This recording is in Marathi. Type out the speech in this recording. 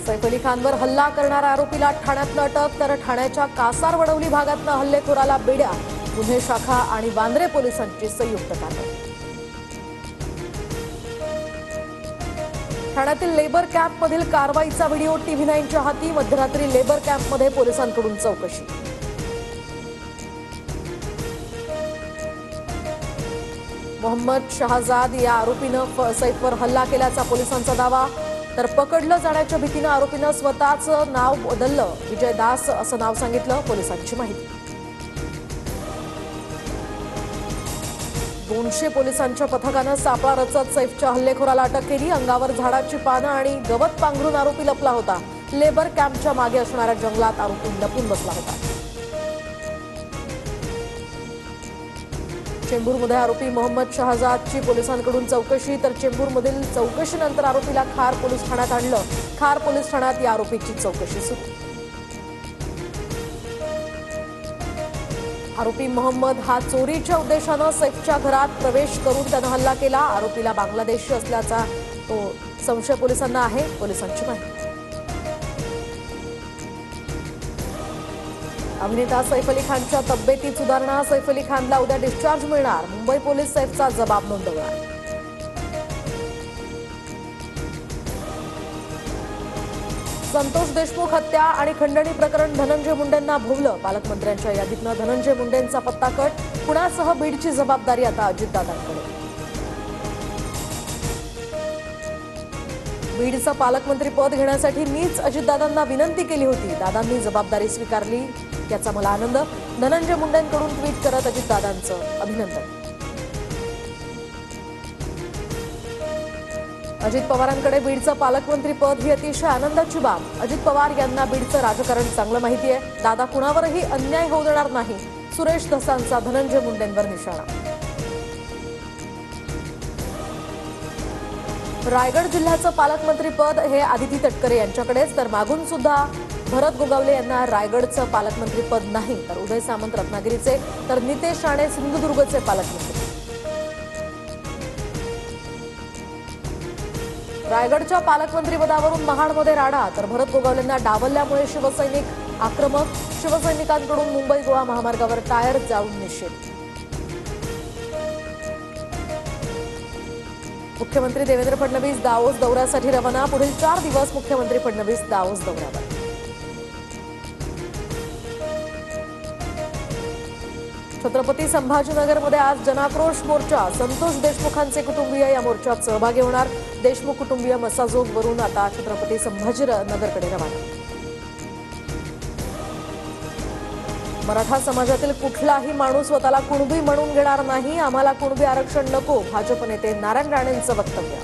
सैफ अली खानवर हल्ला करणाऱ्या आरोपीला ठाण्यातनं अटक, तर ठाण्याच्या कासारवडवली भागातनं हल्लेखोराला बेड्या. गुन्हे शाखा आणि वांद्रे पोलिसांची संयुक्त कारवाई. ठाण्यातील लेबर कॅम्पमधील कारवाईचा व्हिडिओ TV9च्या हाती. मध्यरात्री लेबर कॅम्पमध्ये पोलिसांकडून चौकशी. मोहम्मद शहजाद या आरोपीनं सैफवर हल्ला केल्याचा पोलिसांचा दावा. तर पकडलं जाण्याच्या भीतीनं आरोपीनं स्वतःचं नाव बदललं. विजय दास असं नाव सांगितलं. पोलिसांची माहिती. 200 पोलिसांच्या पथकानं सापळा रचत सैफच्या हल्लेखोराला अटक केली. अंगावर झाडाची पानं आणि गवत पांघरून आरोपी लपला होता. लेबर कॅम्पच्या मागे असणाऱ्या जंगलात आरोपी लपून बसला होता. चेंबूरमध्ये आरोपी मोहम्मद शहजादची पोलिसांकडून चौकशी. तर चेंबूरमधील चौकशीनंतर आरोपीला खार पोलीस ठाण्यात आणलं. खार पोलीस ठाण्यात या आरोपीची चौकशी सुरू. आरोपी मोहम्मद हा चोरीच्या उद्देशानं सैफच्या घरात प्रवेश करून त्यानं हल्ला केला. आरोपीला बांगलादेशी असल्याचा तो संशय पोलिसांना आहे. पोलिसांची माहिती. अभिनेता सैफ अली खानच्या तब्येतीत सुधारणा. सैफ अली खानला उद्या डिस्चार्ज मिळणार. मुंबई पोलीस सैफचा जबाब नोंदवणार. संतोष देशमुख हत्या आणि खंडणी प्रकरण धनंजय मुंडेंना भोवलं. पालकमंत्र्यांच्या यादीतनं धनंजय मुंडेंचा पत्ता कट. पुण्यासह बीडची जबाबदारी आता अजितदादांकडे. बीडचं पालकमंत्री पद घेण्यासाठी मीच अजितदादांना विनंती केली होती. दादांनी जबाबदारी स्वीकारली, याचा मला आनंद. धनंजय मुंडेंकडून ट्विट करत अजितदादांचं अभिनंदन. अजित पवारांकडे बीडचं पालकमंत्री पद ही अतिशय आनंदाची बाब. अजित पवार यांना बीडचं राजकारण चांगलं माहिती आहे. दादा कुणावरही अन्याय होऊ देणार नाही. सुरेश धसांचा धनंजय मुंडेंवर निशाणा. रायगड जिल्ह्याचं पालकमंत्री पद हे आदिती तटकरे यांच्याकडेच. तर मागून सुद्धा भरत गोगावले यांना रायगडचं पालकमंत्री पद नाही. तर उदय सामंत रत्नागिरीचे, तर नितेश राणे सिंधुदुर्गचे पालकमंत्री. रायगडच्या पालकमंत्री पदावरून महाडमध्ये राडा. तर भरत गोगावलेंना डावलल्यामुळे शिवसैनिक आक्रमक. शिवसैनिकांकडून मुंबई गोवा महामार्गावर टायर जाळून निषेध. मुख्यमंत्री देवेंद्र फडणवीस दावोस दौऱ्यासाठी रवाना. पुढील 4 दिवस मुख्यमंत्री फडणवीस दावोस दौऱ्यावर. छत्रपती संभाजीनगरमध्ये आज जनाक्रोश मोर्चा. संतोष देशमुखांचे कुटुंबीय या मोर्चात सहभागी होणार. देशमुख कुटुंबीय मसाजोगवरून आता छत्रपती संभाजीनगरकडे रवाना. मराठा समाजातील कुठलाही माणूस स्वतःला कुणबी म्हणून घेणार नाही. आम्हाला कुणबी आरक्षण नको. भाजप नेते नारायण राणेंचं वक्तव्य.